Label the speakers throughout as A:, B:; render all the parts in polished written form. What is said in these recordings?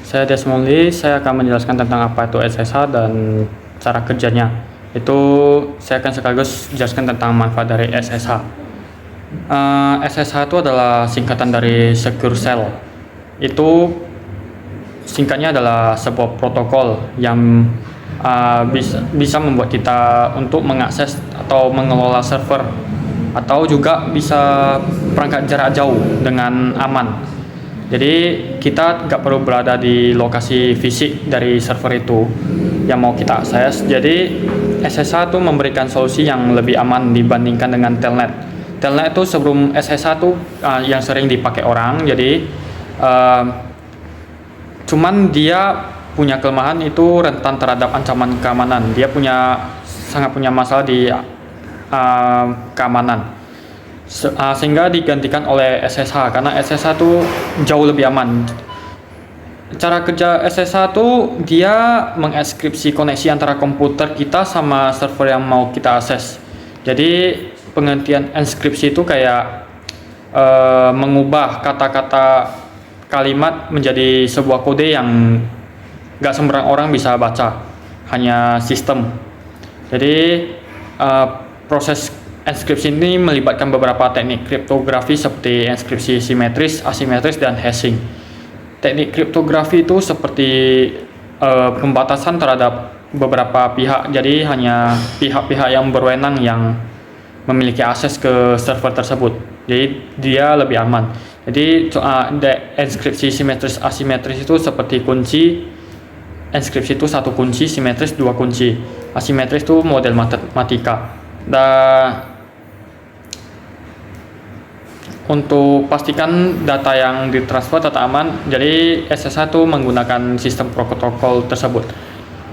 A: Saya Desmondly, saya akan menjelaskan tentang apa itu SSH dan cara kerjanya. Itu saya akan sekaligus jelaskan tentang manfaat dari SSH. SSH itu adalah singkatan dari Secure Shell. Itu singkatnya adalah sebuah protokol yang bisa membuat kita untuk mengakses atau mengelola server, atau juga bisa perangkat jarak jauh dengan aman. Jadi kita nggak perlu berada di lokasi fisik dari server itu yang mau kita akses. Jadi SSH itu memberikan solusi yang lebih aman dibandingkan dengan Telnet. Telnet itu sebelum SSH itu yang sering dipakai orang. Jadi cuman dia punya kelemahan, itu rentan terhadap ancaman keamanan. Dia sangat punya masalah di keamanan. Sehingga digantikan oleh SSH karena SSH itu jauh lebih aman. Cara kerja SSH itu dia mengenkripsi koneksi antara komputer kita sama server yang mau kita akses. Jadi pengertian enkripsi itu kayak mengubah kata-kata kalimat menjadi sebuah kode yang nggak sembarang orang bisa baca, hanya sistem. Jadi proses enkripsi ini melibatkan beberapa teknik kriptografi seperti enkripsi simetris, asimetris, dan hashing. Teknik kriptografi itu seperti pembatasan terhadap beberapa pihak, jadi hanya pihak-pihak yang berwenang yang memiliki akses ke server tersebut. Jadi dia lebih aman. Jadi enkripsi simetris, asimetris itu seperti kunci. Enkripsi itu satu kunci, simetris dua kunci. Asimetris itu model matematika. Dan untuk pastikan data yang ditransfer tetap aman, jadi SSH itu menggunakan sistem protokol tersebut.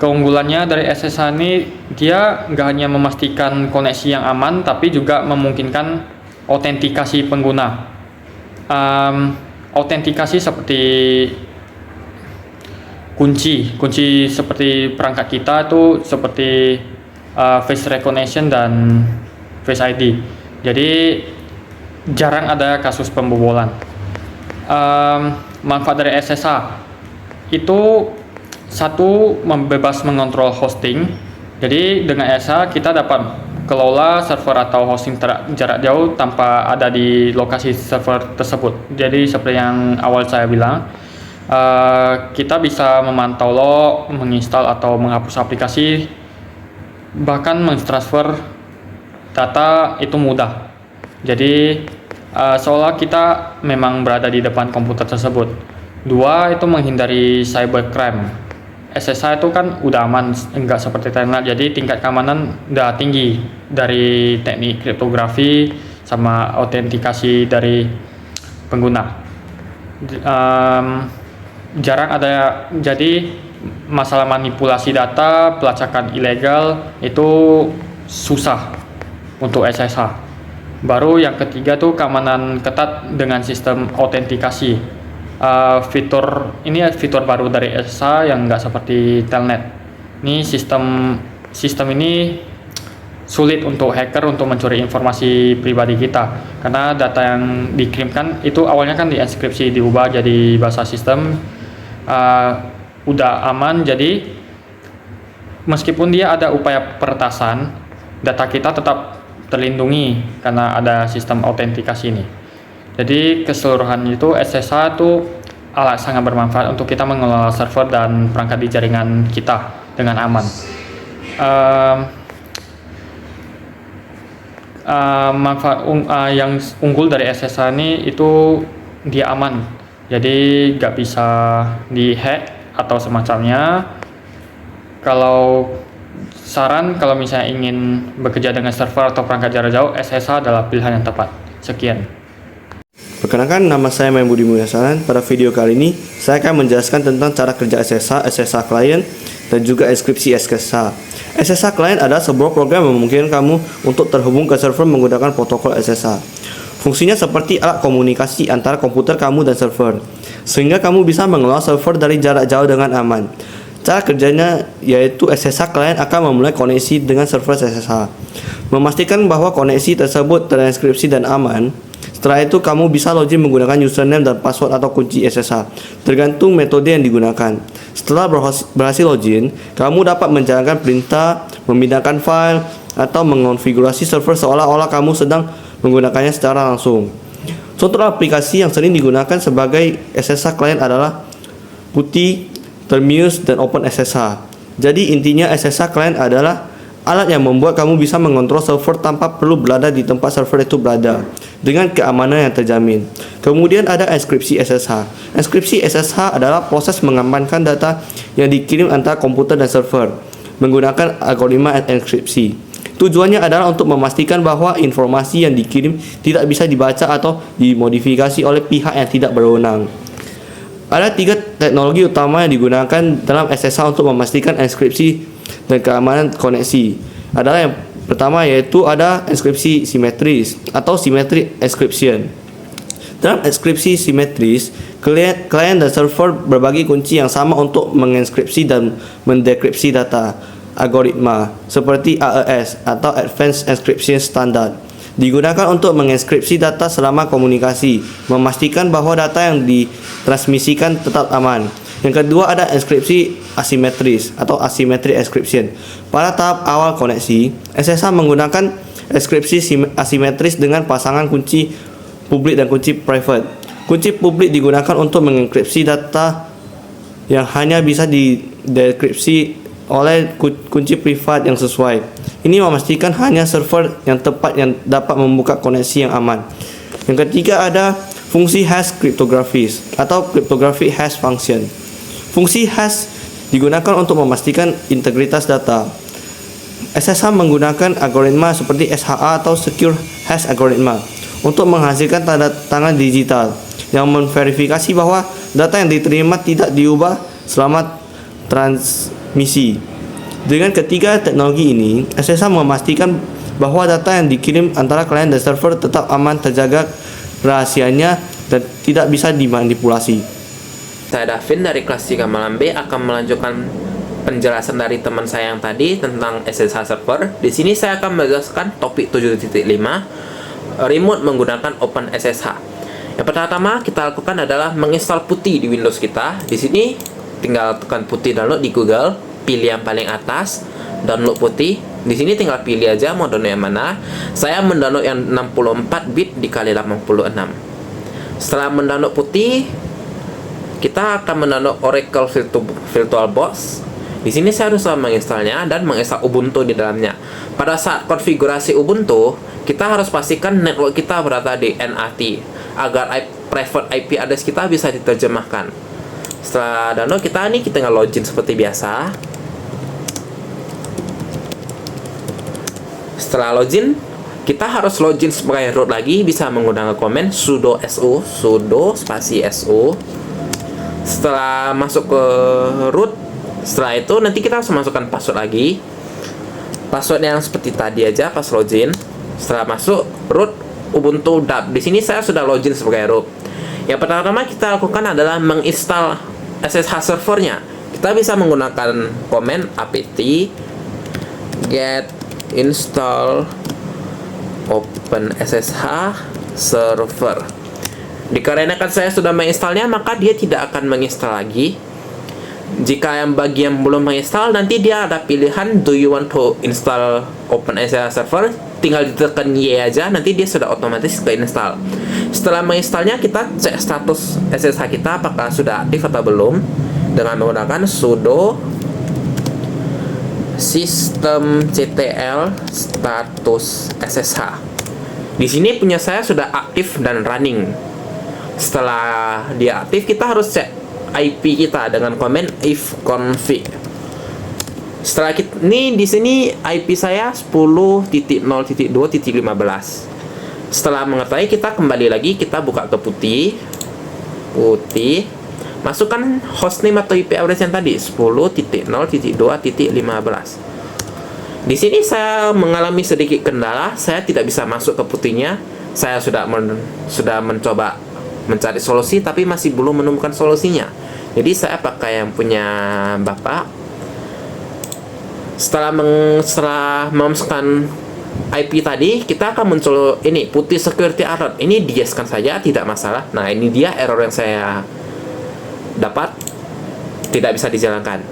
A: Keunggulannya dari SSH ini, dia nggak hanya memastikan koneksi yang aman, tapi juga memungkinkan autentikasi pengguna. Autentikasi seperti kunci seperti perangkat kita itu seperti face recognition dan face ID. Jadi jarang ada kasus pembobolan. Manfaat dari SSH itu satu, bebas mengontrol hosting. Jadi dengan SSH kita dapat kelola server atau hosting jarak jauh tanpa ada di lokasi server tersebut. Jadi seperti yang awal saya bilang, kita bisa memantau log, menginstal atau menghapus aplikasi, bahkan mentransfer data itu mudah. Jadi seolah kita memang berada di depan komputer tersebut. Dua, itu menghindari cybercrime. SSH itu kan udah aman, enggak seperti Telnet, jadi tingkat keamanan udah tinggi dari teknik kriptografi sama autentikasi dari pengguna. Jarang ada, jadi masalah manipulasi data, pelacakan ilegal itu susah untuk SSH. Baru yang ketiga tuh keamanan ketat dengan sistem autentikasi. Fitur baru dari SSH yang nggak seperti Telnet. Ini sistem ini sulit untuk hacker untuk mencuri informasi pribadi kita, karena data yang dikirimkan itu awalnya kan dienkripsi, diubah jadi bahasa sistem. Udah aman, jadi meskipun dia ada upaya peretasan, data kita tetap terlindungi karena ada sistem autentikasi ini. Jadi keseluruhan itu SSH itu alat sangat bermanfaat untuk kita mengelola server dan perangkat di jaringan kita dengan aman. Manfaat yang unggul dari SSH ini itu dia aman, jadi nggak bisa dihack atau semacamnya. Kalau misalnya ingin bekerja dengan server atau perangkat jarak jauh, SSH adalah pilihan yang tepat. Sekian.
B: Perkenalkan, nama saya Main Budi Mulyasaran. Pada video kali ini, saya akan menjelaskan tentang cara kerja SSH, SSH Client, dan juga enkripsi SSH. SSH Client adalah sebuah program yang memungkinkan kamu untuk terhubung ke server menggunakan protokol SSH. Fungsinya seperti alat komunikasi antara komputer kamu dan server, sehingga kamu bisa mengelola server dari jarak jauh dengan aman. Cara kerjanya yaitu SSH Client akan memulai koneksi dengan server SSH, memastikan bahwa koneksi tersebut terenkripsi dan aman. Setelah itu kamu bisa login menggunakan username dan password atau kunci SSH, tergantung metode yang digunakan. Setelah berhasil login, kamu dapat menjalankan perintah, memindahkan file, atau mengonfigurasi server seolah-olah kamu sedang menggunakannya secara langsung. Contoh aplikasi yang sering digunakan sebagai SSH client adalah PuTTY, Terminus, dan OpenSSH. Jadi intinya SSH client adalah alat yang membuat kamu bisa mengontrol server tanpa perlu berada di tempat server itu berada, dengan keamanan yang terjamin. Kemudian ada enkripsi SSH. Enkripsi SSH adalah proses mengamankan data yang dikirim antara komputer dan server menggunakan algoritma enkripsi. Tujuannya adalah untuk memastikan bahwa informasi yang dikirim tidak bisa dibaca atau dimodifikasi oleh pihak yang tidak berwenang. Ada 3 teknologi utama yang digunakan dalam SSH untuk memastikan enkripsi dan keamanan koneksi. Adalah yang pertama, yaitu ada enkripsi simetris atau symmetric encryption. Dalam enkripsi simetris, klien dan server berbagi kunci yang sama untuk mengenkripsi dan mendekripsi data. Algoritma seperti AES atau Advanced Encryption Standard digunakan untuk mengenkripsi data selama komunikasi, memastikan bahwa data yang ditransmisikan tetap aman. Yang kedua ada enkripsi asimetris atau asymmetric encryption. Pada tahap awal koneksi, SSH menggunakan enkripsi asimetris dengan pasangan kunci publik dan kunci private. Kunci publik digunakan untuk mengenkripsi data yang hanya bisa didekripsi oleh kunci privat yang sesuai. Ini memastikan hanya server yang tepat yang dapat membuka koneksi yang aman. Yang ketiga ada fungsi hash cryptographies atau cryptographic hash function. Fungsi hash digunakan untuk memastikan integritas data. SSH menggunakan algoritma seperti SHA atau Secure Hash Algorithm untuk menghasilkan tanda tangan digital yang memverifikasi bahwa data yang diterima tidak diubah selama transmisi. Dengan ketiga teknologi ini, SSH memastikan bahwa data yang dikirim antara klien dan server tetap aman, terjaga rahasianya, dan tidak bisa dimanipulasi.
C: Saya Davin dari kelas 3 Malam B akan melanjutkan penjelasan dari teman saya yang tadi tentang SSH server. Di sini saya akan menjelaskan topik 7.5, remote menggunakan OpenSSH. Yang pertama kita lakukan adalah menginstal PuTTY di Windows kita. Di sini tinggal tekan PuTTY download di Google, pilih yang paling atas, download PuTTY. Di sini tinggal pilih aja mau download yang mana. Saya mendownload yang 64 bit dikali 86. Setelah mendownload PuTTY, kita akan mendownload Oracle VirtualBox. Di sini saya harus menginstalnya dan menginstal Ubuntu di dalamnya. Pada saat konfigurasi Ubuntu, kita harus pastikan network kita berada di NAT agar private IP address kita bisa diterjemahkan. Setelah download, kita tinggal login seperti biasa. Setelah login, kita harus login sebagai root lagi, bisa menggunakan komen sudo spasi su. Setelah masuk ke root, setelah itu nanti kita harus masukkan password lagi. Password yang seperti tadi aja pas login. Setelah masuk root Ubuntu dap. Di sini saya sudah login sebagai root. Yang pertama kita lakukan adalah menginstal SSH servernya. Kita bisa menggunakan komen apt get install OpenSSH server. Dikarenakan saya sudah menginstalnya, maka dia tidak akan menginstal lagi. Jika bagi yang belum menginstal, nanti dia ada pilihan do you want to install OpenSSH server, tinggal ditekan Y aja, nanti dia sudah otomatis keinstall. Setelah menginstalnya, kita cek status SSH kita apakah sudah aktif atau belum dengan menggunakan sudo systemctl status SSH. Di sini punya saya sudah aktif dan running. Setelah dia aktif, kita harus cek IP kita dengan komen ifconfig. Setelah di sini IP saya 10.0.2.15. Setelah mengetahui, kita kembali lagi, kita buka ke PuTTY, masukkan hostname atau IP address yang tadi 10.0.2.15. Di sini saya mengalami sedikit kendala, saya tidak bisa masuk ke PuTTY-nya. Saya sudah mencoba mencari solusi tapi masih belum menemukan solusinya. Jadi saya pakai yang punya Bapak. Setelah memasukkan IP tadi, kita akan muncul ini putih security alert. Ini di-yes-kan saja, tidak masalah. Nah, ini dia error yang saya dapat, tidak bisa dijalankan.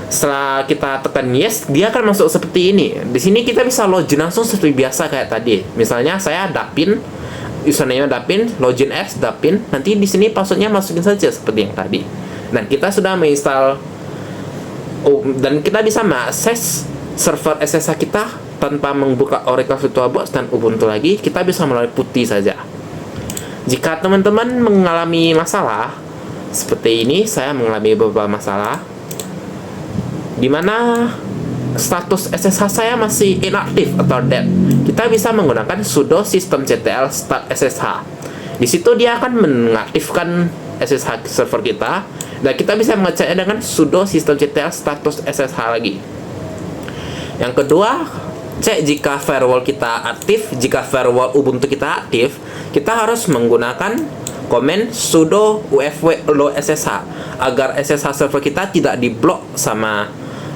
C: Setelah kita tekan yes, dia akan masuk seperti ini. Di sini kita bisa login langsung seperti biasa kayak tadi. Misalnya saya dapin, username dapin, login apps dapin. Nanti di sini passwordnya masukin saja seperti yang tadi. Dan kita sudah menginstal, dan kita bisa mengakses server SSH kita tanpa membuka Oracle VirtualBox dan Ubuntu lagi. Kita bisa melalui putih saja. Jika teman-teman mengalami masalah seperti ini, saya mengalami beberapa masalah di mana status SSH saya masih inaktif atau dead. Kita bisa menggunakan sudo systemctl start SSH. Di situ dia akan mengaktifkan SSH server kita, dan kita bisa mengeceknya dengan sudo systemctl status SSH lagi. Yang kedua, cek jika firewall kita aktif. Jika firewall Ubuntu kita aktif, kita harus menggunakan komen sudo ufw load SSH agar SSH server kita tidak diblok sama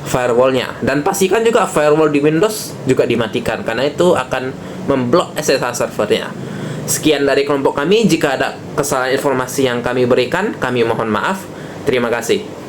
C: firewallnya. Dan pastikan juga firewall di Windows juga dimatikan, karena itu akan memblok SSH servernya. Sekian dari kelompok kami. Jika ada kesalahan informasi yang kami berikan, kami mohon maaf. Terima kasih.